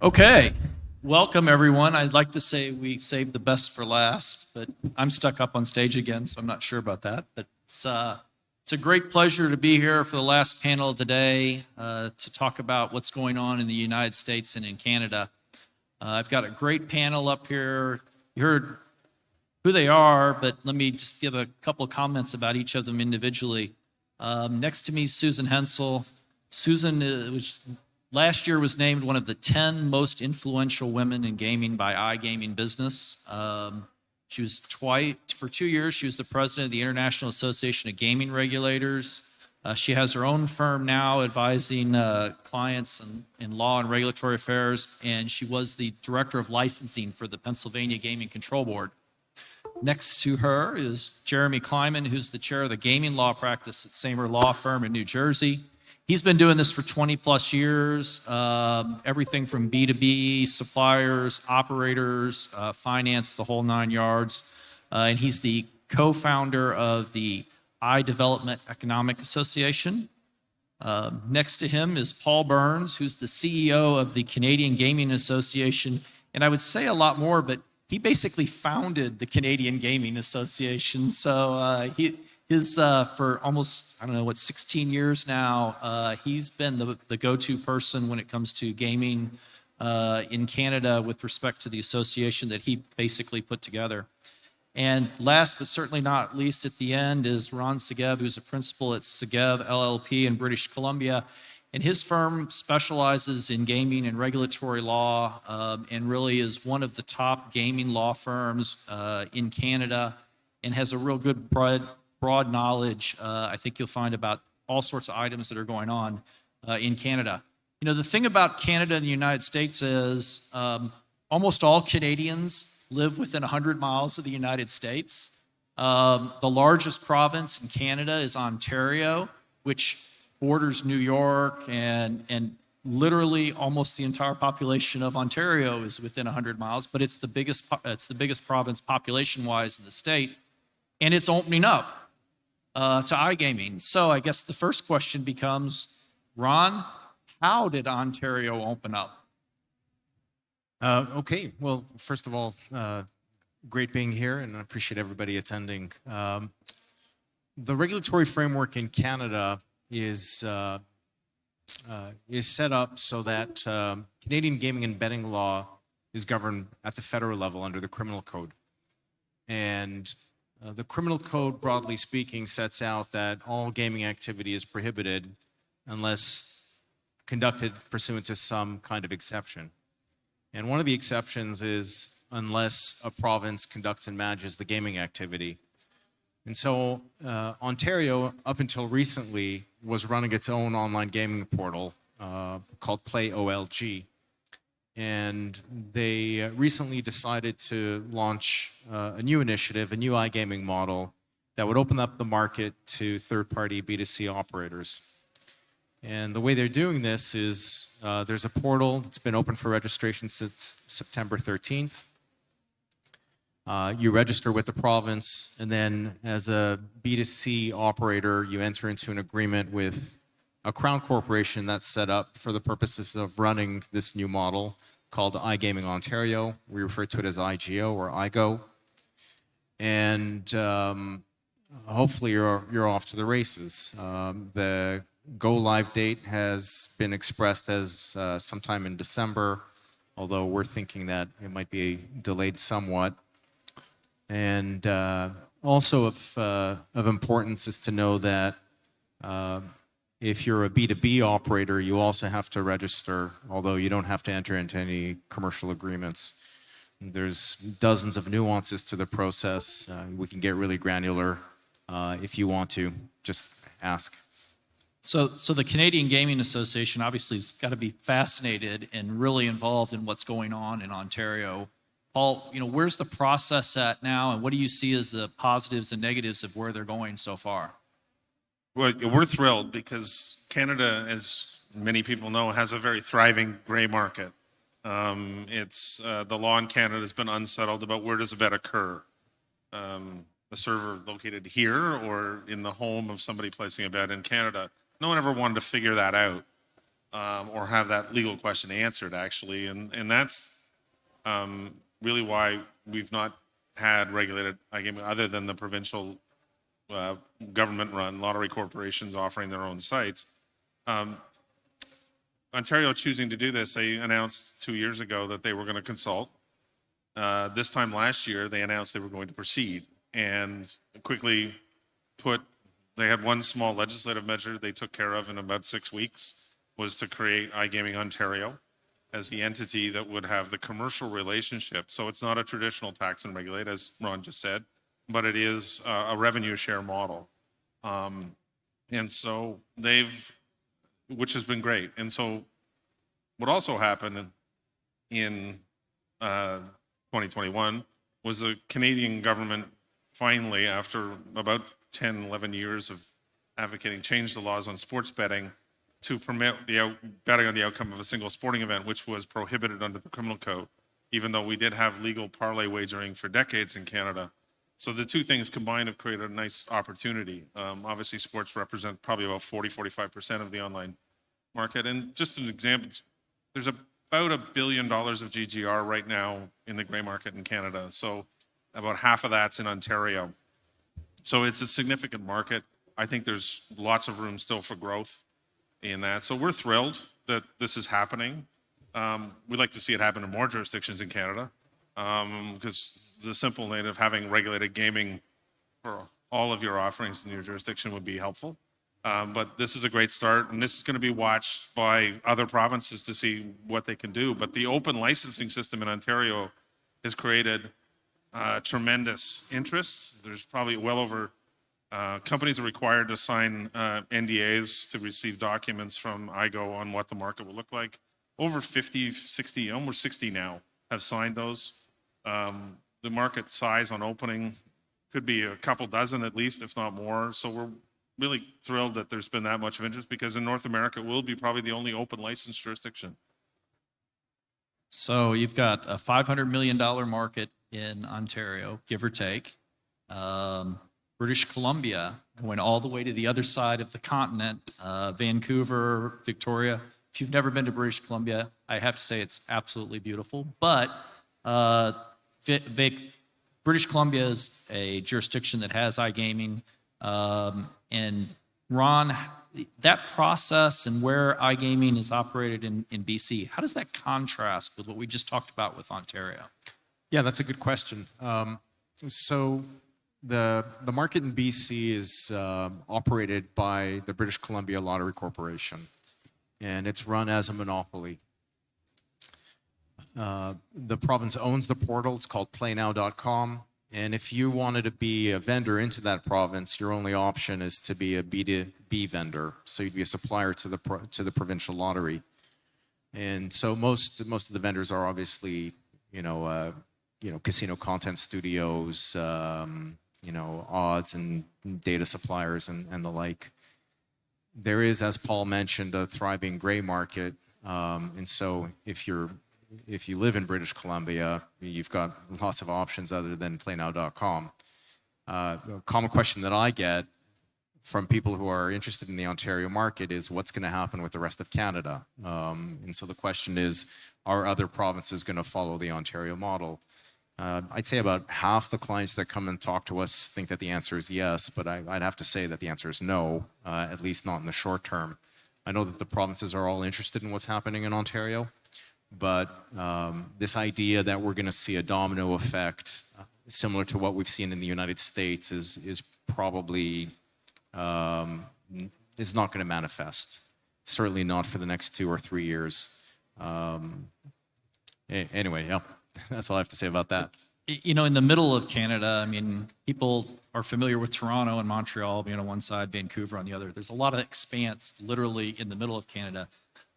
Okay, welcome everyone. I'd like to say we saved the best for last, but I'm stuck up on stage again, so I'm not sure about that. But it's a great pleasure to be here for the last panel of the day to talk about what's going on in the United States and in Canada. I've got a great panel up here. You heard who they are, but let me just give a couple of comments about each of them individually. Next to me is Susan Hensel. Susan last year was named one of the 10 most influential women in gaming by iGaming Business. She was for 2 years, she was the president of the International Association of Gaming Regulators. She has her own firm now advising clients in law and regulatory affairs, and she was the director of licensing for the Pennsylvania Gaming Control Board. Next to her is Jeremy Kleiman, who's the chair of the gaming law practice at Saiber Law Firm in New Jersey. He's been doing this for 20 plus years, everything from B2B, suppliers, operators, finance, the whole 9 yards. And he's the co-founder of the iDevelopment Economic Association. Next to him is Paul Burns, who's the CEO of the Canadian Gaming Association. And I would say a lot more, but he basically founded the Canadian Gaming Association. So for almost, 16 years now, he's been the go-to person when it comes to gaming in Canada with respect to the association that he basically put together. And last but certainly not least at the end is Ron Segev, who's a principal at Segev LLP in British Columbia. And his firm specializes in gaming and regulatory law and really is one of the top gaming law firms in Canada and has a real good broad knowledge, I think you'll find, about all sorts of items that are going on in Canada. You know, the thing about Canada and the United States is almost all Canadians live within 100 miles of the United States. The largest province in Canada is Ontario, which borders New York, and literally almost the entire population of Ontario is within 100 miles, but it's the biggest province population-wise in the state, and it's opening up to iGaming. So I guess the first question becomes, Ron, how did Ontario open up? Okay, well, first of all, great being here, and I appreciate everybody attending. The regulatory framework in Canada is set up so that Canadian gaming and betting law is governed at the federal level under the criminal code. And the criminal code, broadly speaking, sets out that all gaming activity is prohibited unless conducted pursuant to some kind of exception. And one of the exceptions is unless a province conducts and manages the gaming activity. And so Ontario, up until recently, was running its own online gaming portal called Play OLG. And they recently decided to launch a new initiative, a new iGaming model that would open up the market to third-party B2C operators. And the way they're doing this is there's a portal that's been open for registration since September 13th. You register with the province, and then as a B2C operator, you enter into an agreement with a crown corporation that's set up for the purposes of running this new model called iGaming Ontario. We refer to it as IGO or IGO. And hopefully you're off to the races. The go-live date has been expressed as sometime in December, although we're thinking that it might be delayed somewhat. And also of importance is to know that if you're a B2B operator, you also have to register, although you don't have to enter into any commercial agreements. There's dozens of nuances to the process. We can get really granular if you want to. Just ask. So the Canadian Gaming Association obviously has got to be fascinated and really involved in what's going on in Ontario. Paul, where's the process at now, and what do you see as the positives and negatives of where they're going so far? Well, we're thrilled because Canada, as many people know, has a very thriving gray market. The law in Canada has been unsettled about where does a bet occur. A server located here or in the home of somebody placing a bet in Canada. No one ever wanted to figure that out. or have that legal question answered, actually. And that's really why we've not had regulated iGaming other than the provincial government-run lottery corporations offering their own sites. Ontario choosing to do this, they announced 2 years ago that they were going to consult. This time last year, they announced they were going to proceed and quickly they had one small legislative measure they took care of in about 6 weeks, was to create iGaming Ontario as the entity that would have the commercial relationship. So it's not a traditional tax and regulate, as Ron just said, but it is a revenue share model. And so which has been great. And so what also happened in 2021 was the Canadian government finally, after about 10, 11 years of advocating, changed the laws on sports betting to permit betting on the outcome of a single sporting event, which was prohibited under the criminal code, even though we did have legal parlay wagering for decades in Canada. So the two things combined have created a nice opportunity. Obviously, sports represent probably about 45% of the online market. And just an example, there's about $1 billion of GGR right now in the gray market in Canada. So about half of that's in Ontario. So it's a significant market. I think there's lots of room still for growth in that. So we're thrilled that this is happening. We'd like to see it happen in more jurisdictions in Canada, because the simple need of having regulated gaming for all of your offerings in your jurisdiction would be helpful. But this is a great start, and this is going to be watched by other provinces to see what they can do. But the open licensing system in Ontario has created tremendous interest. There's probably well over, companies are required to sign NDAs to receive documents from IGO on what the market will look like. Over 50, 60, almost 60 now have signed those. The market size on opening could be a couple dozen at least, if not more. So we're really thrilled that there's been that much of interest, because in North America, we'll be probably the only open license jurisdiction. So you've got a $500 million market in Ontario, give or take. British Columbia going all the way to the other side of the continent, Vancouver, Victoria. If you've never been to British Columbia, I have to say it's absolutely beautiful. But British Columbia is a jurisdiction that has iGaming. And Ron, that process and where iGaming is operated in BC, how does that contrast with what we just talked about with Ontario? Yeah, that's a good question. So the market in BC is operated by the British Columbia Lottery Corporation, and it's run as a monopoly. The province owns the portal. It's called playnow.com. And if you wanted to be a vendor into that province, your only option is to be a B2B vendor. So you'd be a supplier to the provincial lottery. And so most of the vendors are obviously, casino content studios, odds and data suppliers and the like. There is, as Paul mentioned, a thriving gray market. And so if you live in British Columbia, you've got lots of options other than playnow.com. A common question that I get from people who are interested in the Ontario market is what's going to happen with the rest of Canada? And so the question is, are other provinces going to follow the Ontario model? I'd say about half the clients that come and talk to us think that the answer is yes, but I'd have to say that the answer is no, at least not in the short term. I know that the provinces are all interested in what's happening in Ontario, but this idea that we're going to see a domino effect similar to what we've seen in the United States is probably is not going to manifest. Certainly not for the next 2 or 3 years. Anyway, yeah, that's all I have to say about that. In the middle of Canada, I mean, people are familiar with Toronto and Montreal being on one side, Vancouver on the other. There's a lot of expanse literally in the middle of Canada.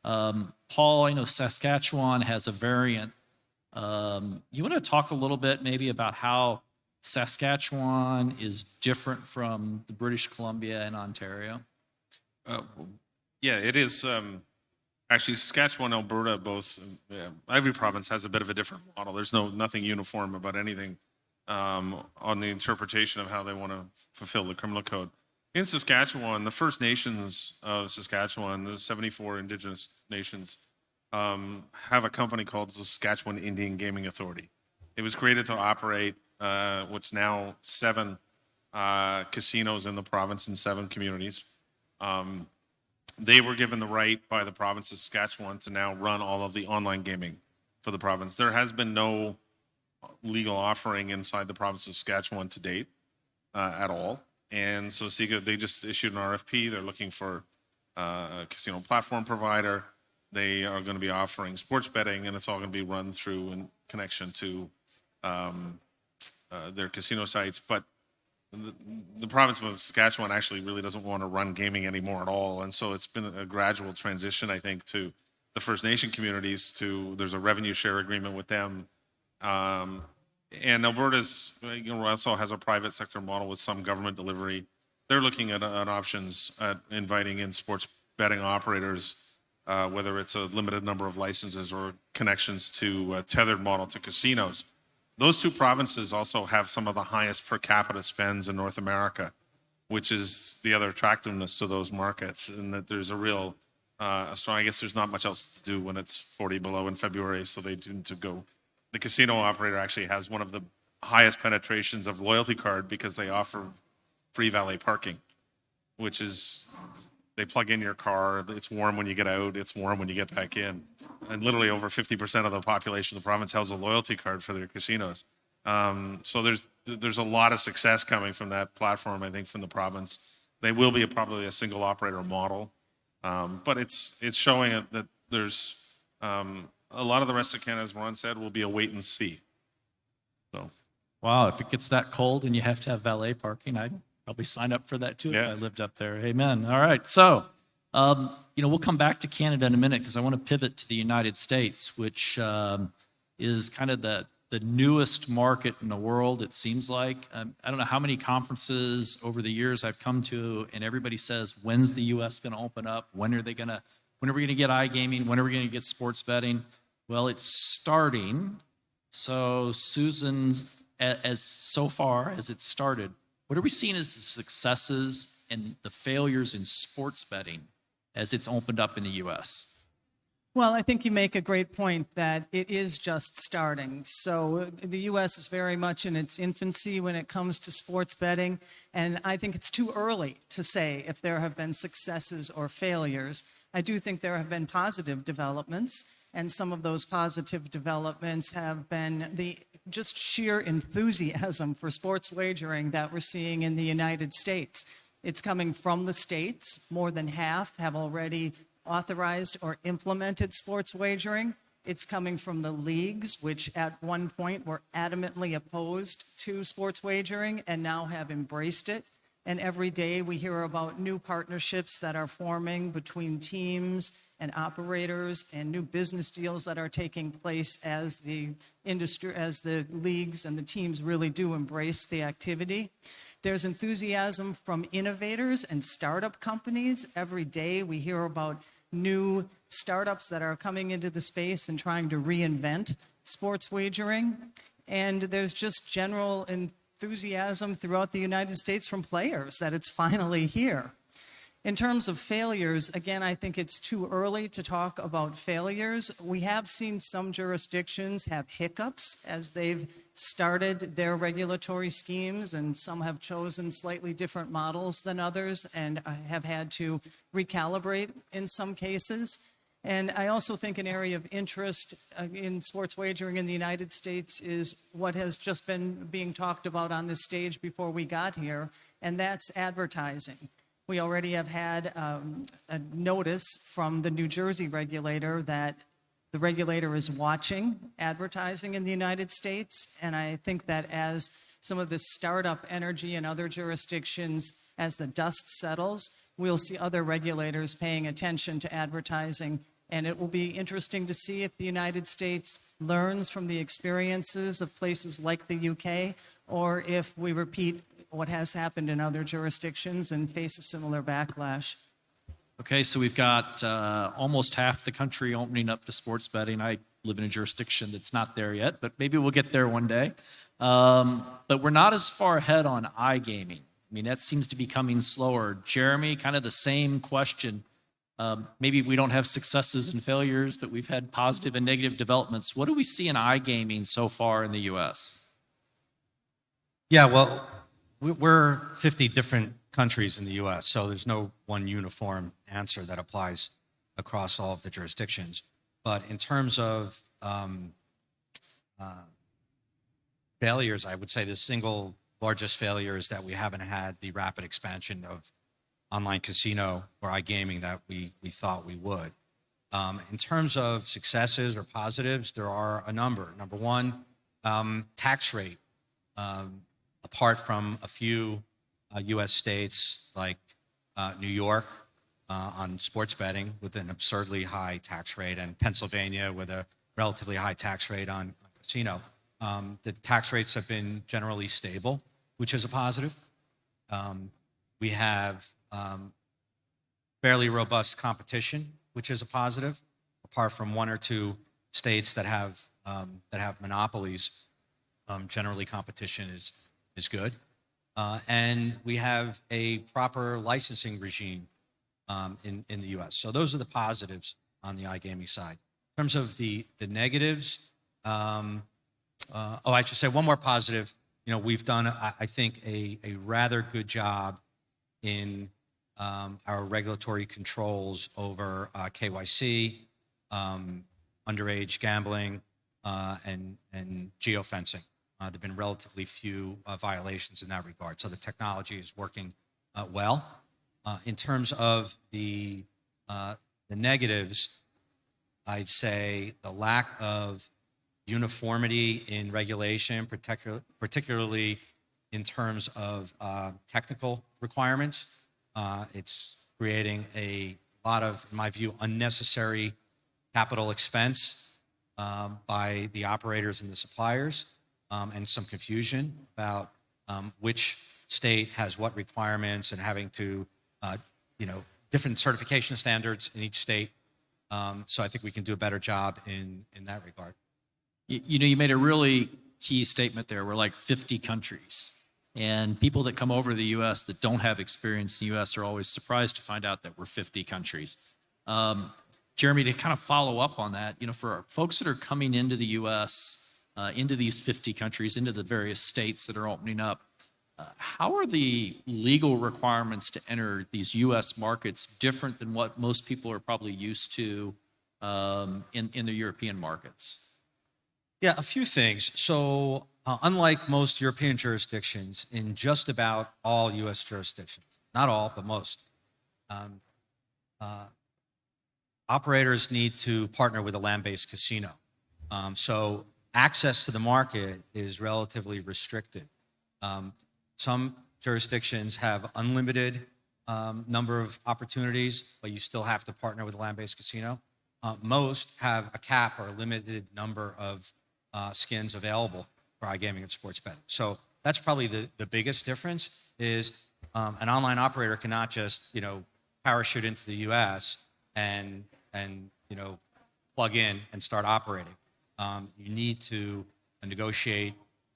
Paul, I know Saskatchewan has a variant. You want to talk a little bit maybe about how Saskatchewan is different from the British Columbia and Ontario? Yeah, it is. Actually, Saskatchewan, Alberta, both, every province has a bit of a different model. There's nothing uniform about anything on the interpretation of how they want to fulfill the criminal code. In Saskatchewan, the First Nations of Saskatchewan, the 74 Indigenous nations, have a company called the Saskatchewan Indian Gaming Authority. It was created to operate what's now 7 casinos in the province in 7 communities. They were given the right by the province of Saskatchewan to now run all of the online gaming for the province. There has been no legal offering inside the province of Saskatchewan to date at all. And so Segev, they just issued an RFP. They're looking for a casino platform provider. They are going to be offering sports betting, and it's all going to be run through in connection to their casino sites. But the province of Saskatchewan actually really doesn't want to run gaming anymore at all. And so it's been a gradual transition, I think, to the First Nation communities. There's a revenue share agreement with them. And Alberta's, also has a private sector model with some government delivery. They're looking at options at inviting in sports betting operators, whether it's a limited number of licenses or connections to a tethered model to casinos. Those 2 provinces also have some of the highest per capita spends in North America, which is the other attractiveness to those markets, and that there's a real strong, I guess there's not much else to do when it's 40 below in February, so they tend to go. The casino operator actually has one of the highest penetrations of loyalty card because they offer free valet parking, which is they plug in your car, it's warm when you get out, it's warm when you get back in. And literally over 50% of the population of the province has a loyalty card for their casinos. So there's a lot of success coming from that platform, I think, from the province. They will be probably a single operator model, but it's showing that there's a lot of the rest of Canada, as Ron said, will be a wait and see. So, Wow, if it gets that cold and you have to have valet parking, I'd probably sign up for that too if I lived up there. Amen. All right, so we'll come back to Canada in a minute because I want to pivot to the United States, which is kind of the newest market in the world, it seems like. I don't know how many conferences over the years I've come to, and everybody says, when's the U.S. going to open up? When are we going to get iGaming? When are we going to get sports betting? Well, it's starting. So Susan, so far as it started, what are we seeing as the successes and the failures in sports betting as it's opened up in the U.S.? Well, I think you make a great point that it is just starting. So the U.S. is very much in its infancy when it comes to sports betting, and I think it's too early to say if there have been successes or failures. I do think there have been positive developments, and some of those positive developments have been the just sheer enthusiasm for sports wagering that we're seeing in the United States. It's coming from the states. More than half have already authorized or implemented sports wagering. It's coming from the leagues, which at one point were adamantly opposed to sports wagering and now have embraced it. And every day we hear about new partnerships that are forming between teams and operators and new business deals that are taking place as the industry, as the leagues and the teams really do embrace the activity. There's enthusiasm from innovators and startup companies. Every day we hear about new startups that are coming into the space and trying to reinvent sports wagering. And there's just general enthusiasm throughout the United States from players that it's finally here. In terms of failures, again, I think it's too early to talk about failures. We have seen some jurisdictions have hiccups as they've started their regulatory schemes, and some have chosen slightly different models than others and have had to recalibrate in some cases. And I also think an area of interest in sports wagering in the United States is what has just been being talked about on this stage before we got here, and that's advertising. We already have had a notice from the New Jersey regulator that the regulator is watching advertising in the United States, and I think that as some of this startup energy in other jurisdictions, as the dust settles, we'll see other regulators paying attention to advertising. And it will be interesting to see if the United States learns from the experiences of places like the UK, or if we repeat what has happened in other jurisdictions and face a similar backlash. Okay, so we've got almost half the country opening up to sports betting. I live in a jurisdiction that's not there yet, but maybe we'll get there one day. But we're not as far ahead on iGaming. I mean, that seems to be coming slower. Jeremy, kind of the same question. Maybe we don't have successes and failures, but we've had positive and negative developments. What do we see in iGaming so far in the U.S.? Yeah, well, we're 50 different countries in the U.S., so there's no one uniform answer that applies across all of the jurisdictions. But in terms of failures, I would say the single largest failure is that we haven't had the rapid expansion of online casino or iGaming that we thought we would. In terms of successes or positives, there are a number. Number one, tax rate. Apart from a few U.S. states like New York on sports betting with an absurdly high tax rate, and Pennsylvania with a relatively high tax rate on casino, the tax rates have been generally stable, which is a positive. We have fairly robust competition, which is a positive, apart from one or two states that have monopolies. Generally, competition is good, and we have a proper licensing regime in the U.S. So those are the positives on the iGaming side. In terms of the negatives, I should say one more positive. You know, we've done, I think, a rather good job in our regulatory controls over KYC, underage gambling, and geofencing. There have been relatively few violations in that regard. So the technology is working well. In terms of the negatives, I'd say the lack of uniformity in regulation, particularly in terms of technical requirements. It's creating a lot of, in my view, unnecessary capital expense by the operators and the suppliers, and some confusion about which state has what requirements and having to, different certification standards in each state. So I think we can do a better job in that regard. You made a really key statement there. We're like 50 countries. And people that come over to the U.S. that don't have experience in the U.S. are always surprised to find out that we're 50 countries. Jeremy, to kind of follow up on that, for our folks that are coming into the U.S., into these 50 countries, into the various states that are opening up, how are the legal requirements to enter these U.S. markets different than what most people are probably used to in the European markets? Yeah, a few things. So unlike most European jurisdictions, in just about all U.S. jurisdictions, not all, but most, operators need to partner with a land-based casino. So access to the market is relatively restricted. Some jurisdictions have unlimited number of opportunities, but you still have to partner with a land-based casino. Most have a cap or a limited number of skins available for iGaming and sports betting. So that's probably the biggest difference is an online operator cannot just, parachute into the U.S. and plug in and start operating. You need to negotiate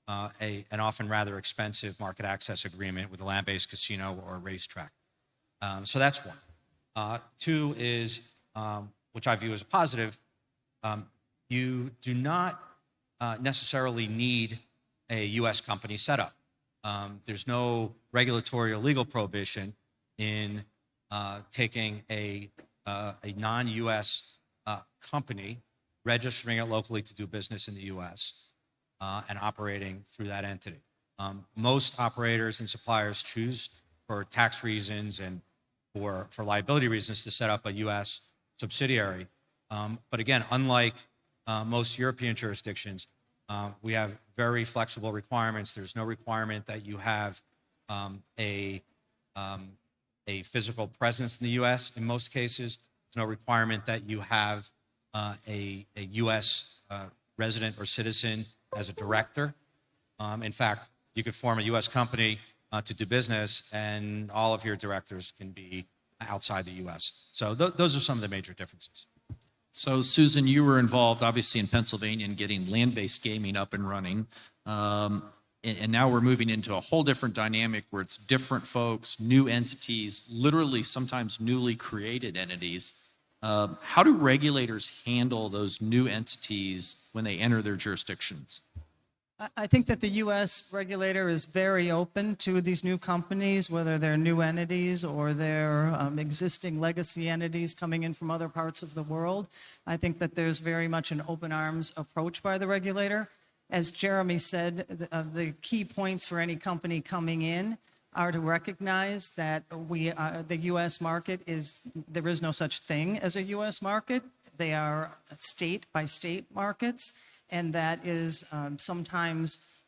an often rather expensive market access agreement with a land-based casino or a racetrack. So that's one. Two is, which I view as a positive, you do not necessarily need a U.S. company setup. There's no regulatory or legal prohibition in taking a non-U.S. company, registering it locally to do business in the U.S., and operating through that entity. Most operators and suppliers choose, for tax reasons and for liability reasons, to set up a U.S. subsidiary. But again, unlike most European jurisdictions, we have very flexible requirements. There's no requirement that you have a physical presence in the U.S. in most cases. There's no requirement that you have a U.S. resident or citizen as a director. In fact, you could form a U.S. company to do business, and all of your directors can be outside the U.S. So those are some of the major differences. So, Susan, you were involved, obviously, in Pennsylvania in getting land-based gaming up and running. and now we're moving into a whole different dynamic where it's different folks, new entities, literally sometimes newly created entities. How do regulators handle those new entities when they enter their jurisdictions? I think that the U.S. regulator is very open to these new companies, whether they're new entities or they're existing legacy entities coming in from other parts of the world. I think that there's very much an open arms approach by the regulator. As Jeremy said, the key points for any company coming in are to recognize that the U.S. market there is no such thing as a U.S. market. They are state by state markets. And that is sometimes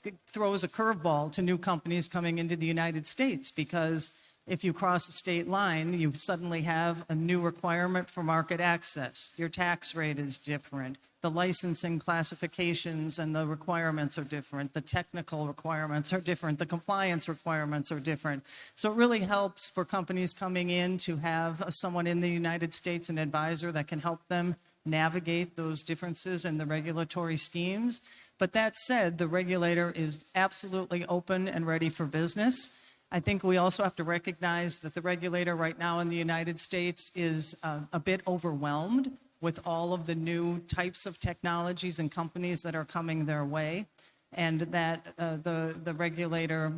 it throws a curveball to new companies coming into the United States, because if you cross a state line, you suddenly have a new requirement for market access. Your tax rate is different. The licensing classifications and the requirements are different. The technical requirements are different. The compliance requirements are different. So it really helps for companies coming in to have someone in the United States, an advisor that can help them navigate those differences in the regulatory schemes. But that said, the regulator is absolutely open and ready for business. I think we also have to recognize that the regulator right now in the United States is a bit overwhelmed with all of the new types of technologies and companies that are coming their way, and that the regulator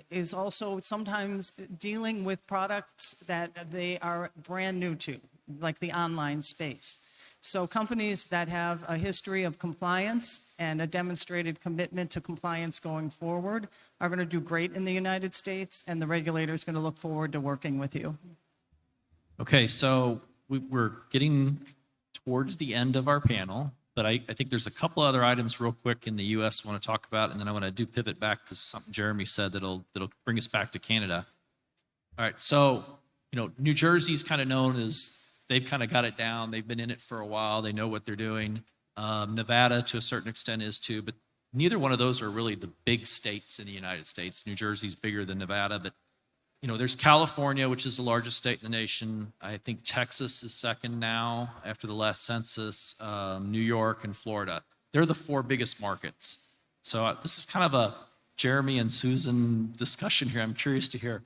is also sometimes dealing with products that they are brand new to, like the online space. So companies that have a history of compliance and a demonstrated commitment to compliance going forward are going to do great in the United States, and the regulator is going to look forward to working with you. Okay, so we're getting towards the end of our panel, but I think there's a couple other items real quick in the U.S. I want to talk about, and then I want to do pivot back to something Jeremy said that'll bring us back to Canada. All right, so New Jersey's kind of known as, they've kind of got it down. They've been in it for a while. They know what they're doing. Nevada, to a certain extent, is too, but neither one of those are really the big states in the United States. New Jersey's bigger than Nevada, but there's California, which is the largest state in the nation. I think Texas is second now after the last census. New York and Florida. They're the four biggest markets. So this is kind of a Jeremy and Susan discussion here. I'm curious to hear,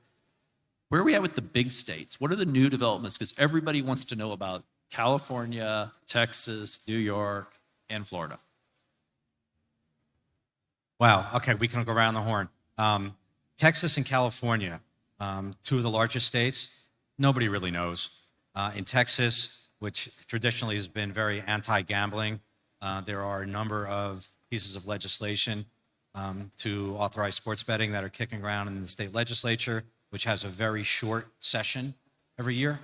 where are we at with the big states? What are the new developments? Because everybody wants to know about California, Texas, New York, and Florida. Wow. Okay, we can go around the horn. Texas and California, two of the largest states. Nobody really knows. In Texas, which traditionally has been very anti-gambling, there are a number of pieces of legislation to authorize sports betting that are kicking around in the state legislature, which has a very short session every year.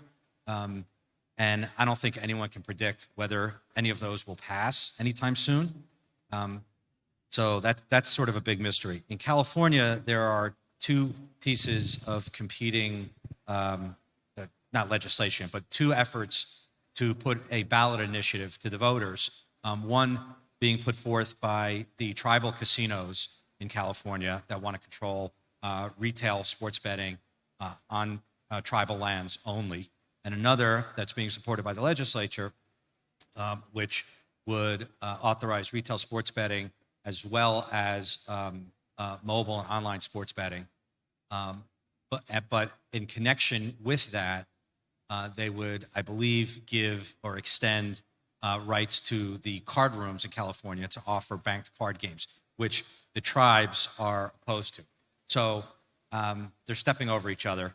And I don't think anyone can predict whether any of those will pass anytime soon. So that's sort of a big mystery. In California, there are two pieces of competing, not legislation, but two efforts to put a ballot initiative to the voters. One being put forth by the tribal casinos in California that want to control retail sports betting on tribal lands only, and another that's being supported by the legislature, which would authorize retail sports betting as well as mobile and online sports betting. But in connection with that, they would, I believe, give or extend rights to the card rooms in California to offer banked card games, which the tribes are opposed to. So they're stepping over each other,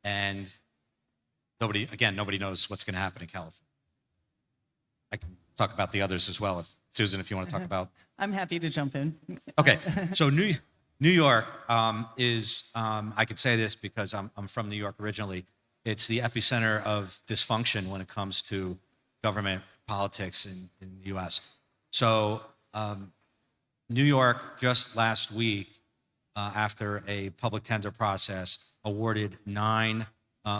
and nobody knows what's going to happen in California. I can talk about the others as well, Susan, if you want to talk about. I'm happy to jump in. Okay, so New York is, I could say this because I'm from New York originally, it's the epicenter of dysfunction when it comes to government politics in the U.S. So New York just last week, after a public tender process, awarded 9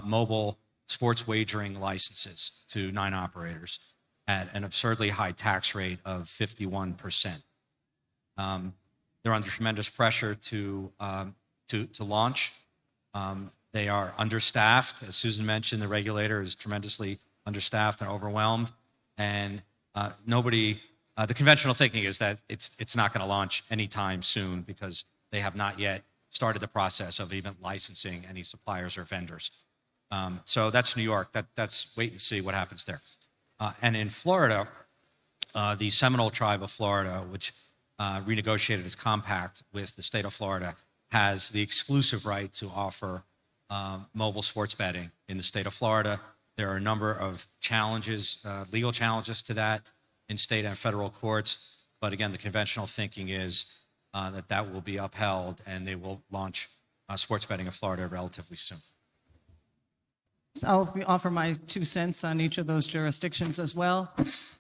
mobile sports wagering licenses to 9 operators at an absurdly high tax rate of 51%. They're under tremendous pressure to launch. They are understaffed. As Susan mentioned, the regulator is tremendously understaffed and overwhelmed, and nobody The conventional thinking is that it's not going to launch anytime soon because they have not yet started the process of even licensing any suppliers or vendors. So that's New York. That's wait and see what happens there. And in Florida, the Seminole Tribe of Florida, which renegotiated its compact with the state of Florida, has the exclusive right to offer mobile sports betting in the state of Florida. There are a number of challenges, legal challenges to that in state and federal courts. But again, the conventional thinking is that will be upheld and they will launch sports betting in Florida relatively soon. So I'll offer my 2 cents on each of those jurisdictions as well.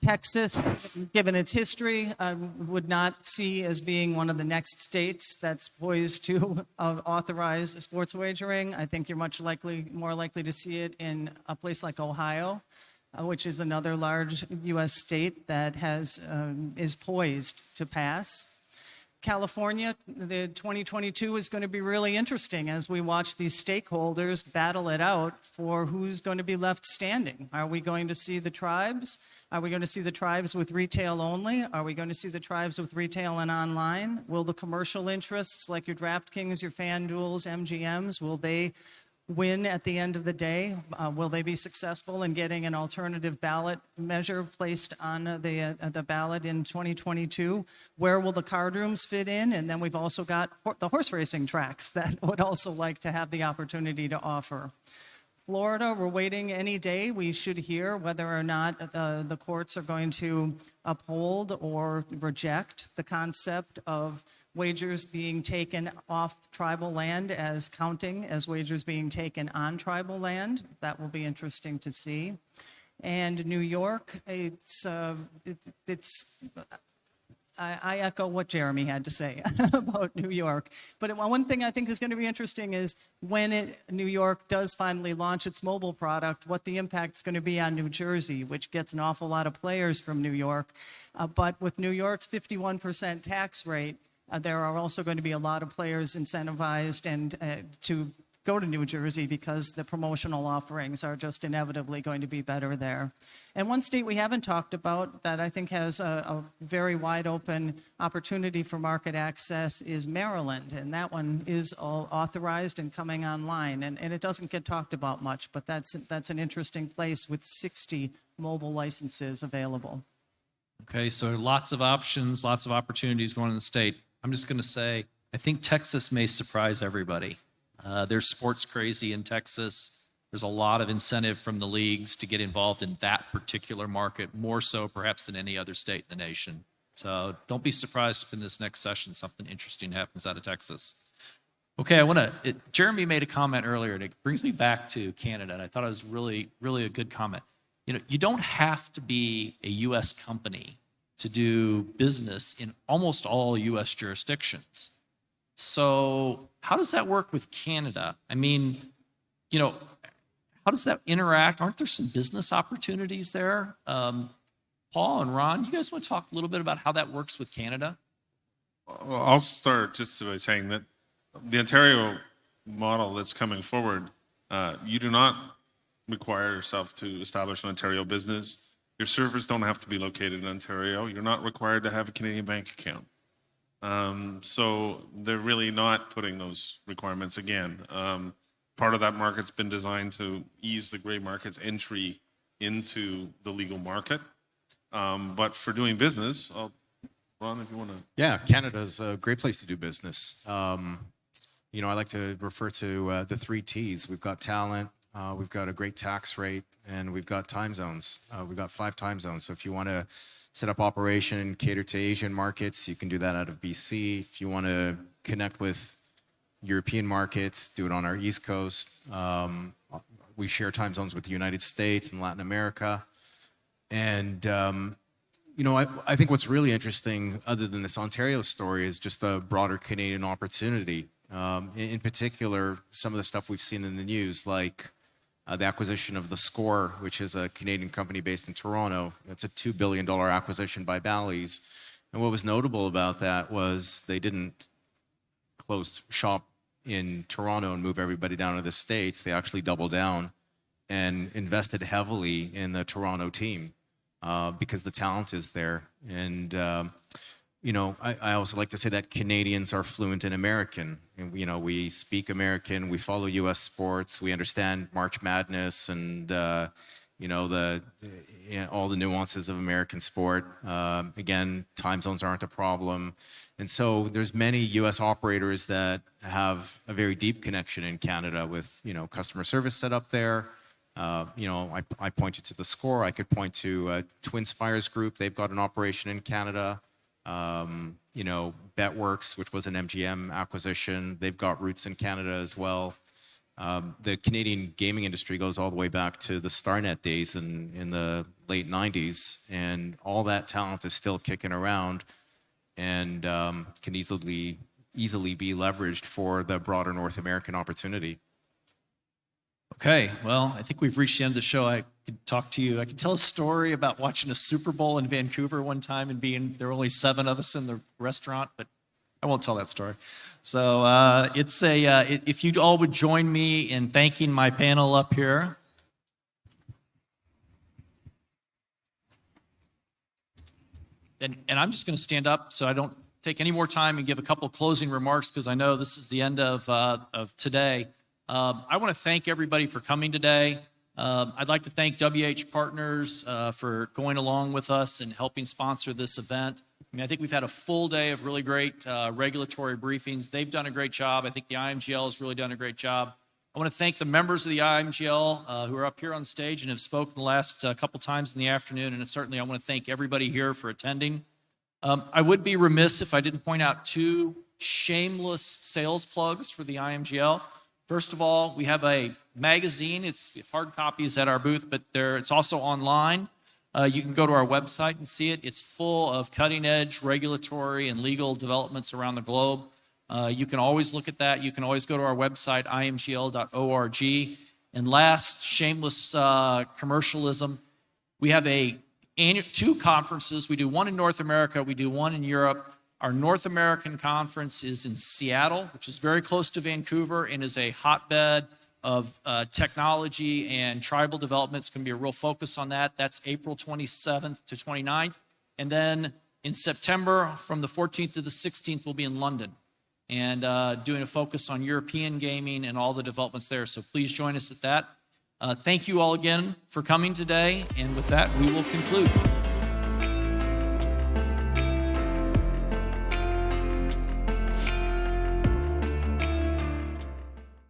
Texas, given its history, I would not see as being one of the next states that's poised to authorize sports wagering. I think you're more likely to see it in a place like Ohio, which is another large U.S. state that is poised to pass. California, the 2022 is going to be really interesting as we watch these stakeholders battle it out for who's going to be left standing. Are we going to see the tribes? Are we going to see the tribes with retail only? Are we going to see the tribes with retail and online? Will the commercial interests like your DraftKings, your FanDuels, MGMs, will they win at the end of the day? Will they be successful in getting an alternative ballot measure placed on the ballot in 2022? Where will the card rooms fit in? And then we've also got the horse racing tracks that would also like to have the opportunity to offer. Florida, we're waiting any day. We should hear whether or not the courts are going to uphold or reject the concept of wagers being taken off tribal land as counting as wagers being taken on tribal land. That will be interesting to see. And New York, I echo what Jeremy had to say about New York. But one thing I think is going to be interesting is when New York does finally launch its mobile product, what the impact is going to be on New Jersey, which gets an awful lot of players from New York. But with New York's 51% tax rate, there are also going to be a lot of players incentivized and to go to New Jersey because the promotional offerings are just inevitably going to be better there. And one state we haven't talked about that I think has a very wide open opportunity for market access is Maryland. And that one is all authorized and coming online. And it doesn't get talked about much, but that's an interesting place with 60 mobile licenses available. Okay, so lots of options, lots of opportunities going in the state. I'm just going to say, I think Texas may surprise everybody. There's sports crazy in Texas. There's a lot of incentive from the leagues to get involved in that particular market, more so perhaps than any other state in the nation. So don't be surprised if in this next session something interesting happens out of Texas. Okay, Jeremy made a comment earlier, and it brings me back to Canada, and I thought it was really, really a good comment. You don't have to be a U.S. company to do business in almost all U.S. jurisdictions. So how does that work with Canada? I mean, how does that interact? Aren't there some business opportunities there? Paul and Ron, you guys want to talk a little bit about how that works with Canada? Well, I'll start just by saying that the Ontario model that's coming forward, you do not require yourself to establish an Ontario business. Your servers don't have to be located in Ontario. You're not required to have a Canadian bank account. So they're really not putting those requirements again. Part of that market's been designed to ease the gray market's entry into the legal market. But for doing business, Ron, if you want to. Yeah, Canada's a great place to do business. I like to refer to the 3 T's. We've got talent, we've got a great tax rate, and we've got time zones. We've got 5 time zones. So if you want to set up operation and cater to Asian markets, you can do that out of BC. If you want to connect with European markets, do it on our East Coast. We share time zones with the United States and Latin America. And, I think what's really interesting, other than this Ontario story, is just the broader Canadian opportunity. In particular, some of the stuff we've seen in the news, like the acquisition of The Score, which is a Canadian company based in Toronto. It's a $2 billion acquisition by Bally's. And what was notable about that was they didn't close shop in Toronto and move everybody down to the States. They actually doubled down and invested heavily in the Toronto team. because the talent is there. And, I also like to say that Canadians are fluent in American. And, we speak American, we follow U.S. sports, we understand March Madness and, all the nuances of American sport. Again, time zones aren't a problem. And so there's many U.S. operators that have a very deep connection in Canada with, customer service set up there. I pointed to the Score. I could point to Twin Spires Group. They've got an operation in Canada. Betworks, which was an MGM acquisition. They've got roots in Canada as well. The Canadian gaming industry goes all the way back to the StarNet days in the late 90s, and all that talent is still kicking around and can easily be leveraged for the broader North American opportunity. Okay, well, I think we've reached the end of the show. I could talk to you. I could tell a story about watching a Super Bowl in Vancouver one time and there were only 7 of us in the restaurant, but I won't tell that story. So if you all would join me in thanking my panel up here. And I'm just going to stand up so I don't take any more time and give a couple closing remarks because I know this is the end of today. I want to thank everybody for coming today. I'd like to thank WH Partners for going along with us and helping sponsor this event. I think we've had a full day of really great regulatory briefings. They've done a great job. I think the IMGL has really done a great job. I want to thank the members of the IMGL who are up here on stage and have spoken the last couple times in the afternoon. And certainly I want to thank everybody here for attending. I would be remiss if I didn't point out 2 shameless sales plugs for the IMGL. First of all, we have a magazine. It's hard copies at our booth, but it's also online. You can go to our website and see it. It's full of cutting-edge regulatory and legal developments around the globe. You can always look at that. You can always go to our website, imgl.org. And last, shameless commercialism. We have 2 conferences. We do one in North America. We do one in Europe. Our North American conference is in Seattle, which is very close to Vancouver and is a hotbed of technology and tribal development. It's going to be a real focus on that. That's April 27th to 29th. And then in September, from the 14th to the 16th, we'll be in London and doing a focus on European gaming and all the developments there. So please join us at that. Thank you all again for coming today. And with that, we will conclude.